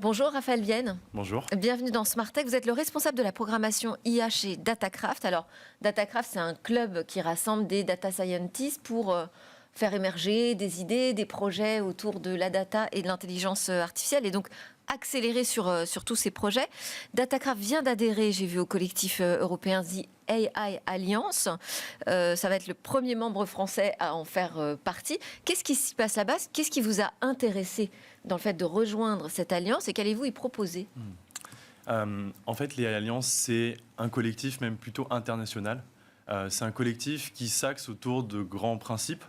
Bonjour Raphaël Vienne, Bonjour. bienvenue dans Smart Tech. Vous êtes le responsable de la programmation IA chez Datacraft. Alors, Datacraft, c'est un club qui rassemble des data scientists pour faire émerger des idées, des projets autour de la data et de l'intelligence artificielle et donc accélérer sur tous ces projets. Datacraft vient d'adhérer, j'ai vu, au collectif européen The AI Alliance. Ça va être le premier membre français à en faire partie. Qu'est-ce qui s'y passe là-bas? Qu'est-ce qui vous a intéressé dans le fait de rejoindre cette alliance et qu'allez-vous y proposer? En fait, les Alliances, c'est un collectif même plutôt international. C'est un collectif qui s'axe autour de grands principes,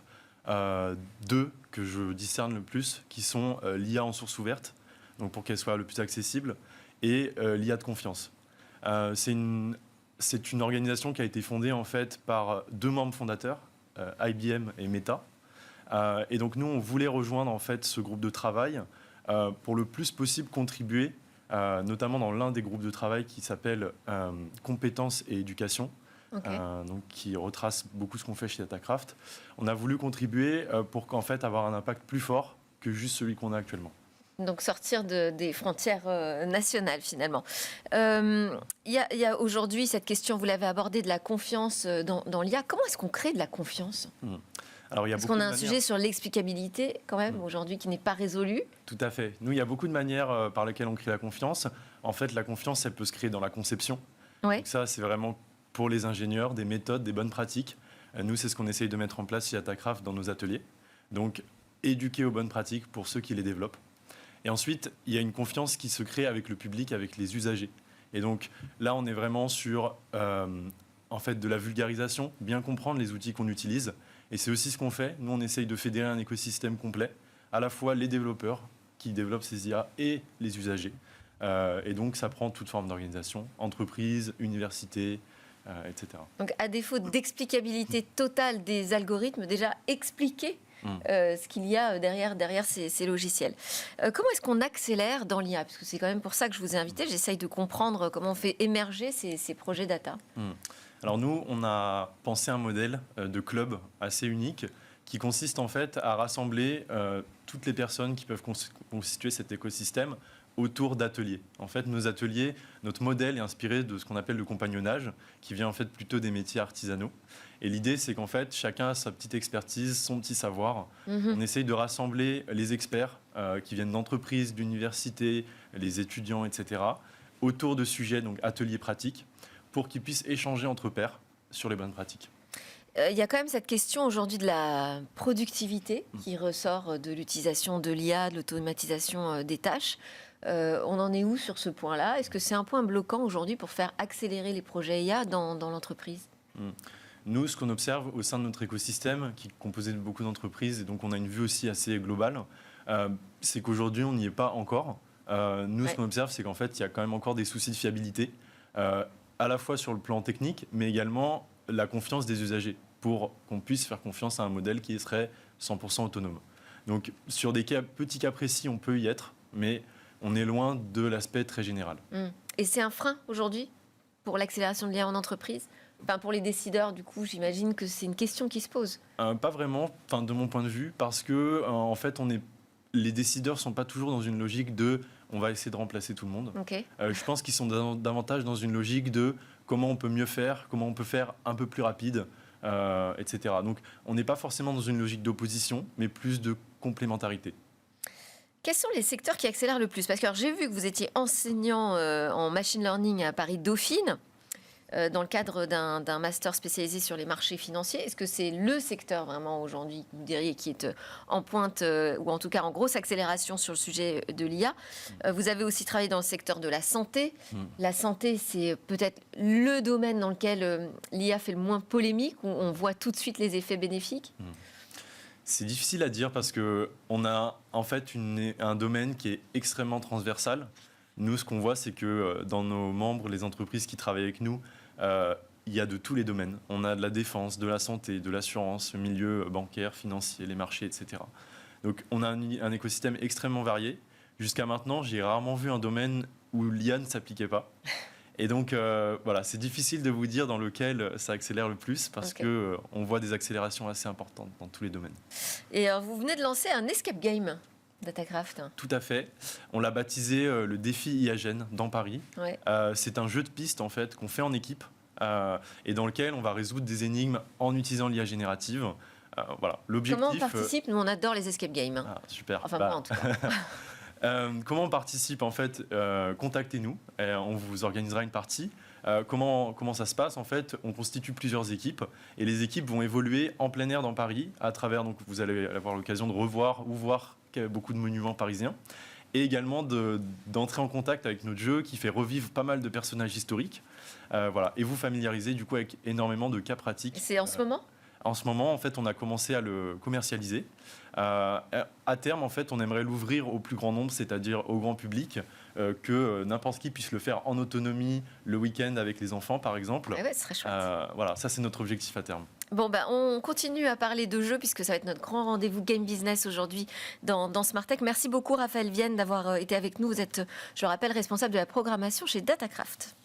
deux que je discerne le plus, qui sont l'IA en source ouverte, donc pour qu'elle soit le plus accessible, et l'IA de confiance. C'est une organisation qui a été fondée en fait par deux membres fondateurs, IBM et Meta. Et donc nous, on voulait rejoindre en fait ce groupe de travail pour le plus possible contribuer, notamment dans l'un des groupes de travail qui s'appelle compétences et éducation, Okay. donc qui retrace beaucoup ce qu'on fait chez Datacraft. On a voulu contribuer pour qu'en fait avoir un impact plus fort que juste celui qu'on a actuellement. Donc sortir des frontières nationales finalement. Il y a aujourd'hui cette question, vous l'avez abordée, de la confiance dans l'IA. Comment est-ce qu'on crée de la confiance? Alors, il y a Parce beaucoup qu'on a de un manières. sujet sur l'explicabilité quand même aujourd'hui qui n'est pas résolu. Tout à fait. Nous, il y a beaucoup de manières par lesquelles on crée la confiance. En fait, la confiance, elle peut se créer dans la conception. Ouais. Donc ça, c'est vraiment pour les ingénieurs, des méthodes, des bonnes pratiques. Nous, c'est ce qu'on essaye de mettre en place chez Datacraft dans nos ateliers. Donc, éduquer aux bonnes pratiques pour ceux qui les développent. Et ensuite, il y a une confiance qui se crée avec le public, avec les usagers. Et donc, là, on est vraiment sur en fait, de la vulgarisation, bien comprendre les outils qu'on utilise. Et c'est aussi ce qu'on fait. Nous, on essaye de fédérer un écosystème complet, à la fois les développeurs qui développent ces IA et les usagers. Et donc, ça prend toute forme d'organisation, entreprise, université, etc. Donc à défaut d'explicabilité totale des algorithmes, déjà expliquer ce qu'il y a derrière ces logiciels. Comment est-ce qu'on accélère dans l'IA? Parce que c'est quand même pour ça que je vous ai invité. J'essaye de comprendre comment on fait émerger ces projets data. Alors nous, on a pensé un modèle de club assez unique qui consiste en fait à rassembler toutes les personnes qui peuvent constituer cet écosystème autour d'ateliers. En fait, nos ateliers, notre modèle est inspiré de ce qu'on appelle le compagnonnage, qui vient en fait plutôt des métiers artisanaux. Et l'idée, c'est qu'en fait, chacun a sa petite expertise, son petit savoir. On essaye de rassembler les experts qui viennent d'entreprises, d'universités, les étudiants, etc., autour de sujets, donc ateliers pratiques, pour qu'ils puissent échanger entre pairs sur les bonnes pratiques. Il y a quand même cette question aujourd'hui de la productivité qui ressort de l'utilisation de l'IA, de l'automatisation des tâches. On en est où sur ce point-là? Est-ce que c'est un point bloquant aujourd'hui pour faire accélérer les projets IA dans l'entreprise? Nous, ce qu'on observe au sein de notre écosystème, qui est composé de beaucoup d'entreprises, et donc on a une vue aussi assez globale, c'est qu'aujourd'hui, on n'y est pas encore. Nous, ce qu'on observe, c'est qu'en fait, il y a quand même encore des soucis de fiabilité, à la fois sur le plan technique, mais également la confiance des usagers, pour qu'on puisse faire confiance à un modèle qui serait 100% autonome. Donc, sur des petits cas précis, on peut y être, mais on est loin de l'aspect très général. Et c'est un frein aujourd'hui pour l'accélération de l'IA en entreprise? Enfin, pour les décideurs, du coup, j'imagine que c'est une question qui se pose. Pas vraiment, de mon point de vue, parce que en fait, les décideurs ne sont pas toujours dans une logique de on va essayer de remplacer tout le monde. Okay. Je pense qu'ils sont davantage dans une logique de comment on peut mieux faire, comment on peut faire un peu plus rapide, etc. Donc on n'est pas forcément dans une logique d'opposition, mais plus de complémentarité. Quels sont les secteurs qui accélèrent le plus? Parce que j'ai vu que vous étiez enseignant en machine learning à Paris Dauphine, dans le cadre d'un master spécialisé sur les marchés financiers. Est-ce que c'est le secteur vraiment aujourd'hui, vous diriez, qui est en pointe, ou en tout cas en grosse accélération sur le sujet de l'IA? Vous avez aussi travaillé dans le secteur de la santé. La santé, c'est peut-être le domaine dans lequel l'IA fait le moins polémique, où on voit tout de suite les effets bénéfiques. C'est difficile à dire parce qu'on a en fait un domaine qui est extrêmement transversal. Nous, ce qu'on voit, c'est que dans nos membres, les entreprises qui travaillent avec nous, il y a de tous les domaines. On a de la défense, de la santé, de l'assurance, le milieu bancaire, financier, les marchés, etc. Donc on a un écosystème extrêmement varié. Jusqu'à maintenant, j'ai rarement vu un domaine où l'IA ne s'appliquait pas. Et donc, voilà, c'est difficile de vous dire dans lequel ça accélère le plus parce qu'on voit des accélérations assez importantes dans tous les domaines. Et vous venez de lancer un escape game. Datacraft. Tout à fait. On l'a baptisé le défi IAGEN dans Paris. Ouais. C'est un jeu de piste en fait qu'on fait en équipe et dans lequel on va résoudre des énigmes en utilisant l'IA générative. Voilà. L'objectif. Comment on participe? Nous, on adore les escape games. Hein. Super. Enfin, moi, en tout cas. Comment on participe? En fait, contactez-nous. On vous organisera une partie. Comment ça se passe? En fait, on constitue plusieurs équipes et les équipes vont évoluer en plein air dans Paris à travers. Donc, vous allez avoir l'occasion de revoir ou voir beaucoup de monuments parisiens et également d'entrer en contact avec notre jeu qui fait revivre pas mal de personnages historiques. Voilà, et vous familiariser du coup avec énormément de cas pratiques. C'est en ce moment? En ce moment, en fait, on a commencé à le commercialiser. À terme, en fait, on aimerait l'ouvrir au plus grand nombre, c'est-à-dire au grand public, que n'importe qui puisse le faire en autonomie le week-end avec les enfants, par exemple. Ouais, ce serait chouette. Voilà, ça c'est notre objectif à terme. Bon, on continue à parler de jeux puisque ça va être notre grand rendez-vous Game Business aujourd'hui dans Smart Tech. Merci beaucoup Raphaël Vienne d'avoir été avec nous. Vous êtes, je le rappelle, responsable de la programmation chez Datacraft.